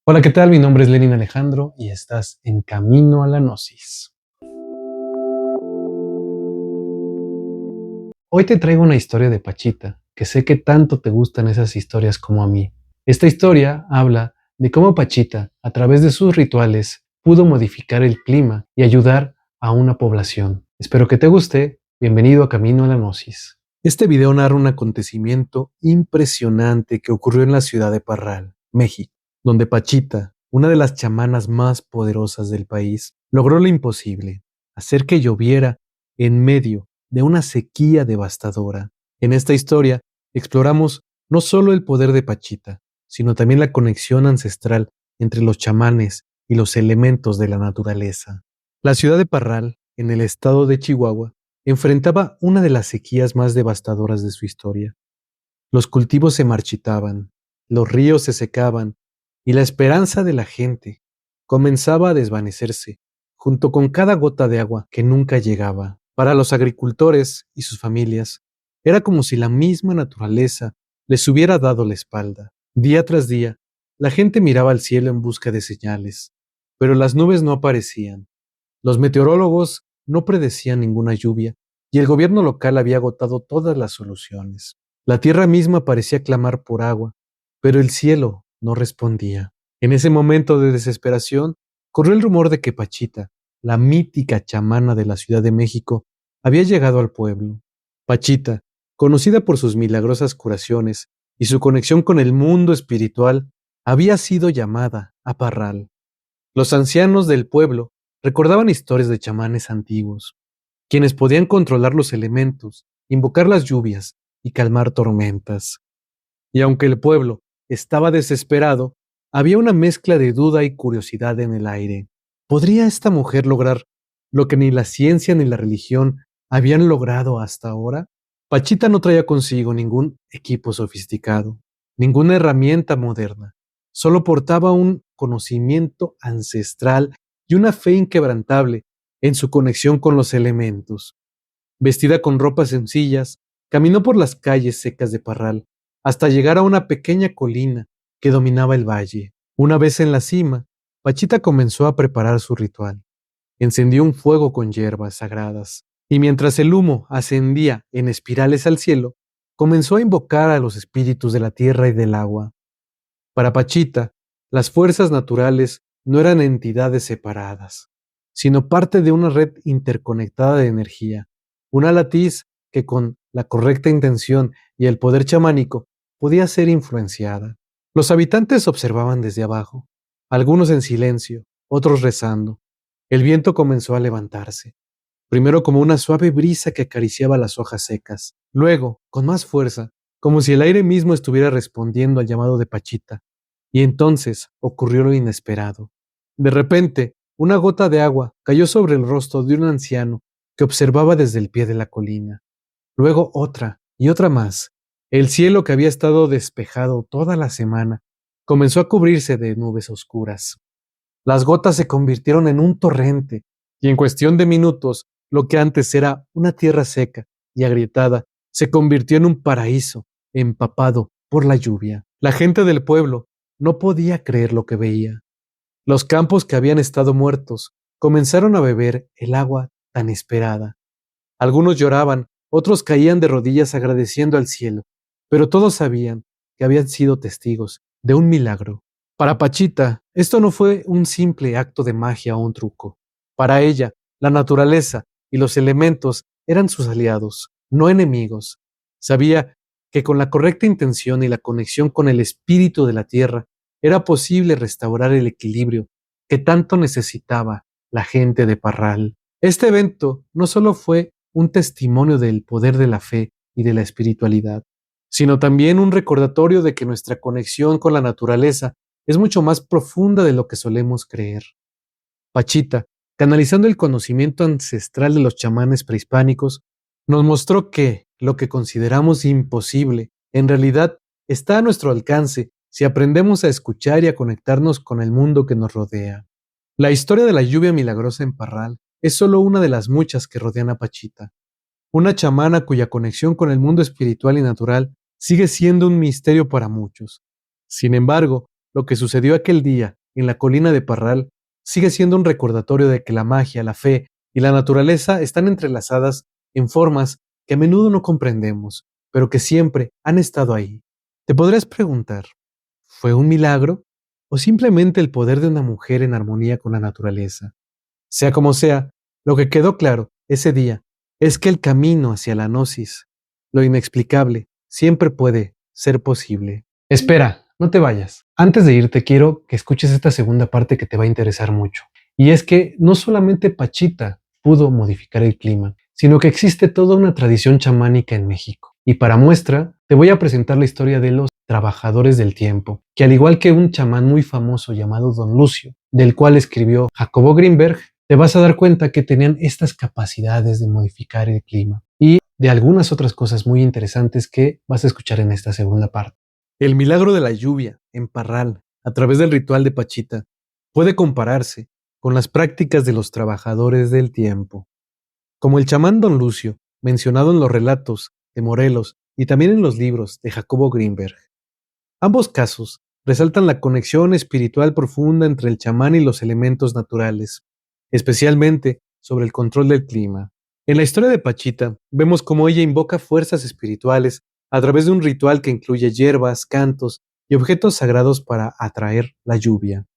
Hola, ¿qué tal? Mi nombre es Lenin Alejandro y estás en Camino a la Gnosis. Hoy te traigo una historia de Pachita, que sé que tanto te gustan esas historias como a mí. Esta historia habla de cómo Pachita, a través de sus rituales, pudo modificar el clima y ayudar a una población. Espero que te guste. Bienvenido a Camino a la Gnosis. Este video narra un acontecimiento impresionante que ocurrió en la ciudad de Parral, México, donde Pachita, una de las chamanas más poderosas del país, logró lo imposible: hacer que lloviera en medio de una sequía devastadora. En esta historia exploramos no solo el poder de Pachita, sino también la conexión ancestral entre los chamanes y los elementos de la naturaleza. La ciudad de Parral, en el estado de Chihuahua, enfrentaba una de las sequías más devastadoras de su historia. Los cultivos se marchitaban, los ríos se secaban y la esperanza de la gente comenzaba a desvanecerse, junto con cada gota de agua que nunca llegaba. Para los agricultores y sus familias, era como si la misma naturaleza les hubiera dado la espalda. Día tras día, la gente miraba al cielo en busca de señales, pero las nubes no aparecían. Los meteorólogos no predecían ninguna lluvia y el gobierno local había agotado todas las soluciones. La tierra misma parecía clamar por agua, pero el cielo no respondía. En ese momento de desesperación, corrió el rumor de que Pachita, la mítica chamana de la Ciudad de México, había llegado al pueblo. Pachita, conocida por sus milagrosas curaciones y su conexión con el mundo espiritual, había sido llamada a Parral. Los ancianos del pueblo recordaban historias de chamanes antiguos, quienes podían controlar los elementos, invocar las lluvias y calmar tormentas. Y aunque el pueblo estaba desesperado, había una mezcla de duda y curiosidad en el aire. ¿Podría esta mujer lograr lo que ni la ciencia ni la religión habían logrado hasta ahora? Pachita no traía consigo ningún equipo sofisticado, ninguna herramienta moderna. Solo portaba un conocimiento ancestral y una fe inquebrantable en su conexión con los elementos. Vestida con ropas sencillas, caminó por las calles secas de Parral hasta llegar a una pequeña colina que dominaba el valle. Una vez en la cima, Pachita comenzó a preparar su ritual. Encendió un fuego con hierbas sagradas, y mientras el humo ascendía en espirales al cielo, comenzó a invocar a los espíritus de la tierra y del agua. Para Pachita, las fuerzas naturales no eran entidades separadas, sino parte de una red interconectada de energía, una latiz que con la correcta intención y el poder chamánico podía ser influenciada. Los habitantes observaban desde abajo, algunos en silencio, otros rezando. El viento comenzó a levantarse, primero como una suave brisa que acariciaba las hojas secas, luego, con más fuerza, como si el aire mismo estuviera respondiendo al llamado de Pachita. Y entonces ocurrió lo inesperado. De repente, una gota de agua cayó sobre el rostro de un anciano que observaba desde el pie de la colina. Luego otra y otra más. El cielo, que había estado despejado toda la semana, comenzó a cubrirse de nubes oscuras. Las gotas se convirtieron en un torrente, y en cuestión de minutos, lo que antes era una tierra seca y agrietada se convirtió en un paraíso empapado por la lluvia. La gente del pueblo no podía creer lo que veía. Los campos que habían estado muertos comenzaron a beber el agua tan esperada. Algunos lloraban, otros caían de rodillas agradeciendo al cielo, pero todos sabían que habían sido testigos de un milagro. Para Pachita, esto no fue un simple acto de magia o un truco. Para ella, la naturaleza y los elementos eran sus aliados, no enemigos. Sabía que con la correcta intención y la conexión con el espíritu de la tierra, era posible restaurar el equilibrio que tanto necesitaba la gente de Parral. Este evento no solo fue un testimonio del poder de la fe y de la espiritualidad, sino también un recordatorio de que nuestra conexión con la naturaleza es mucho más profunda de lo que solemos creer. Pachita, canalizando el conocimiento ancestral de los chamanes prehispánicos, nos mostró que lo que consideramos imposible en realidad está a nuestro alcance si aprendemos a escuchar y a conectarnos con el mundo que nos rodea. La historia de la lluvia milagrosa en Parral es solo una de las muchas que rodean a Pachita, una chamana cuya conexión con el mundo espiritual y natural sigue siendo un misterio para muchos. Sin embargo, lo que sucedió aquel día en la colina de Parral sigue siendo un recordatorio de que la magia, la fe y la naturaleza están entrelazadas en formas que a menudo no comprendemos, pero que siempre han estado ahí. Te podrías preguntar, ¿fue un milagro o simplemente el poder de una mujer en armonía con la naturaleza? Sea como sea, lo que quedó claro ese día es que el camino hacia la gnosis, lo inexplicable, siempre puede ser posible. Espera, no te vayas. Antes de irte, quiero que escuches esta segunda parte que te va a interesar mucho. Y es que no solamente Pachita pudo modificar el clima, sino que existe toda una tradición chamánica en México. Y para muestra, te voy a presentar la historia de los trabajadores del tiempo, que al igual que un chamán muy famoso llamado Don Lucio, del cual escribió Jacobo Grinberg, te vas a dar cuenta que tenían estas capacidades de modificar el clima y de algunas otras cosas muy interesantes que vas a escuchar en esta segunda parte. El milagro de la lluvia en Parral, a través del ritual de Pachita, puede compararse con las prácticas de los trabajadores del tiempo. Como el chamán Don Lucio, mencionado en los relatos de Morelos y también en los libros de Jacobo Grinberg. Ambos casos resaltan la conexión espiritual profunda entre el chamán y los elementos naturales, especialmente sobre el control del clima. En la historia de Pachita, vemos cómo ella invoca fuerzas espirituales a través de un ritual que incluye hierbas, cantos y objetos sagrados para atraer la lluvia.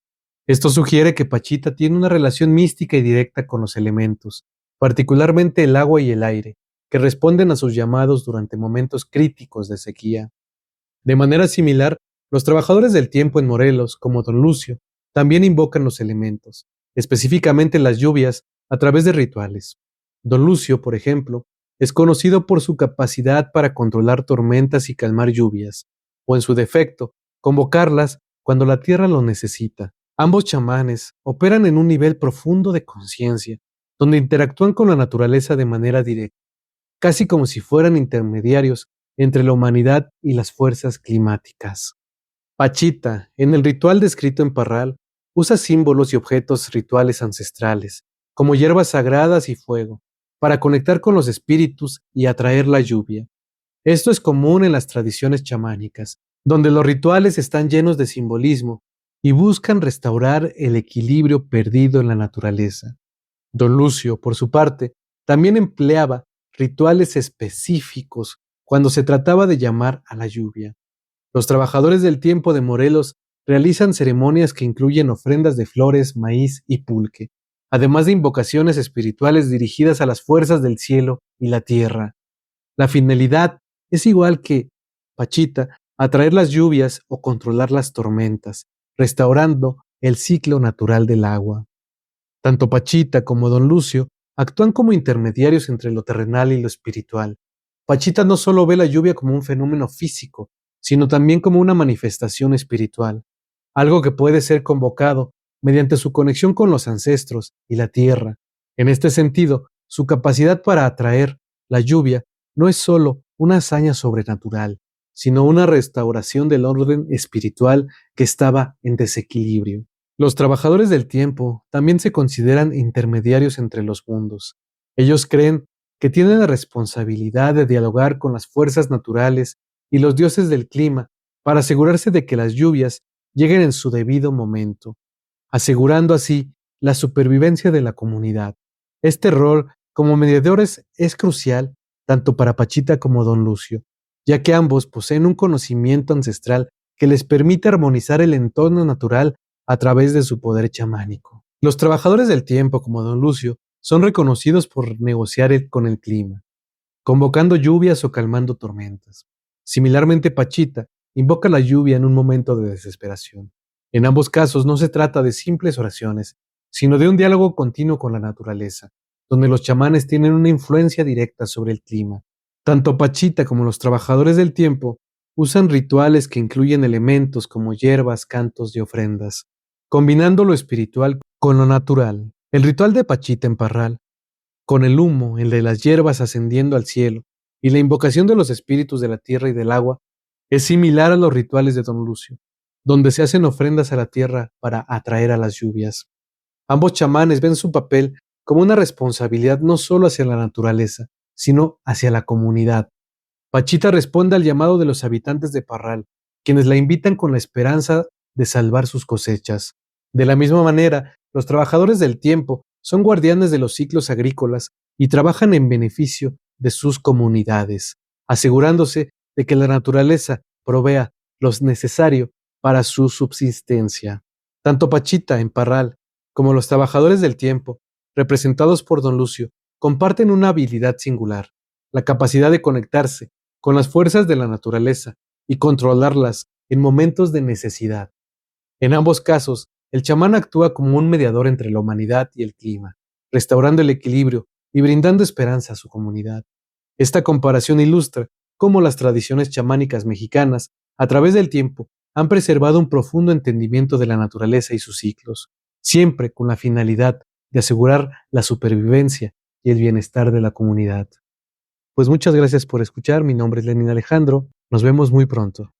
Esto sugiere que Pachita tiene una relación mística y directa con los elementos, particularmente el agua y el aire, que responden a sus llamados durante momentos críticos de sequía. De manera similar, los trabajadores del tiempo en Morelos, como Don Lucio, también invocan los elementos, específicamente las lluvias, a través de rituales. Don Lucio, por ejemplo, es conocido por su capacidad para controlar tormentas y calmar lluvias, o en su defecto, convocarlas cuando la tierra lo necesita. Ambos chamanes operan en un nivel profundo de conciencia, donde interactúan con la naturaleza de manera directa, casi como si fueran intermediarios entre la humanidad y las fuerzas climáticas. Pachita, en el ritual descrito en Parral, usa símbolos y objetos rituales ancestrales, como hierbas sagradas y fuego, para conectar con los espíritus y atraer la lluvia. Esto es común en las tradiciones chamánicas, donde los rituales están llenos de simbolismo y buscan restaurar el equilibrio perdido en la naturaleza. Don Lucio, por su parte, también empleaba rituales específicos cuando se trataba de llamar a la lluvia. Los trabajadores del tiempo de Morelos realizan ceremonias que incluyen ofrendas de flores, maíz y pulque, además de invocaciones espirituales dirigidas a las fuerzas del cielo y la tierra. La finalidad es igual que Pachita, atraer las lluvias o controlar las tormentas, restaurando el ciclo natural del agua. Tanto Pachita como Don Lucio actúan como intermediarios entre lo terrenal y lo espiritual. Pachita no solo ve la lluvia como un fenómeno físico, sino también como una manifestación espiritual, algo que puede ser convocado mediante su conexión con los ancestros y la tierra. En este sentido, su capacidad para atraer la lluvia no es solo una hazaña sobrenatural, sino una restauración del orden espiritual que estaba en desequilibrio. Los trabajadores del tiempo también se consideran intermediarios entre los mundos. Ellos creen que tienen la responsabilidad de dialogar con las fuerzas naturales y los dioses del clima para asegurarse de que las lluvias lleguen en su debido momento, asegurando así la supervivencia de la comunidad. Este rol como mediadores es crucial tanto para Pachita como Don Lucio, ya que ambos poseen un conocimiento ancestral que les permite armonizar el entorno natural a través de su poder chamánico. Los trabajadores del tiempo, como Don Lucio, son reconocidos por negociar con el clima, convocando lluvias o calmando tormentas. Similarmente, Pachita invoca la lluvia en un momento de desesperación. En ambos casos no se trata de simples oraciones, sino de un diálogo continuo con la naturaleza, donde los chamanes tienen una influencia directa sobre el clima. Tanto Pachita como los trabajadores del tiempo usan rituales que incluyen elementos como hierbas, cantos y ofrendas, combinando lo espiritual con lo natural. El ritual de Pachita en Parral, con el humo, el de las hierbas ascendiendo al cielo, y la invocación de los espíritus de la tierra y del agua, es similar a los rituales de Don Lucio, donde se hacen ofrendas a la tierra para atraer a las lluvias. Ambos chamanes ven su papel como una responsabilidad no solo hacia la naturaleza, sino hacia la comunidad. Pachita responde al llamado de los habitantes de Parral, quienes la invitan con la esperanza de salvar sus cosechas. De la misma manera, los trabajadores del tiempo son guardianes de los ciclos agrícolas y trabajan en beneficio de sus comunidades, asegurándose de que la naturaleza provea lo necesario para su subsistencia. Tanto Pachita en Parral como los trabajadores del tiempo, representados por don Lucio, comparten una habilidad singular, la capacidad de conectarse con las fuerzas de la naturaleza y controlarlas en momentos de necesidad. En ambos casos, el chamán actúa como un mediador entre la humanidad y el clima, restaurando el equilibrio y brindando esperanza a su comunidad. Esta comparación ilustra cómo las tradiciones chamánicas mexicanas, a través del tiempo, han preservado un profundo entendimiento de la naturaleza y sus ciclos, siempre con la finalidad de asegurar la supervivencia y el bienestar de la comunidad. Pues muchas gracias por escuchar, mi nombre es Lenin Alejandro, nos vemos muy pronto.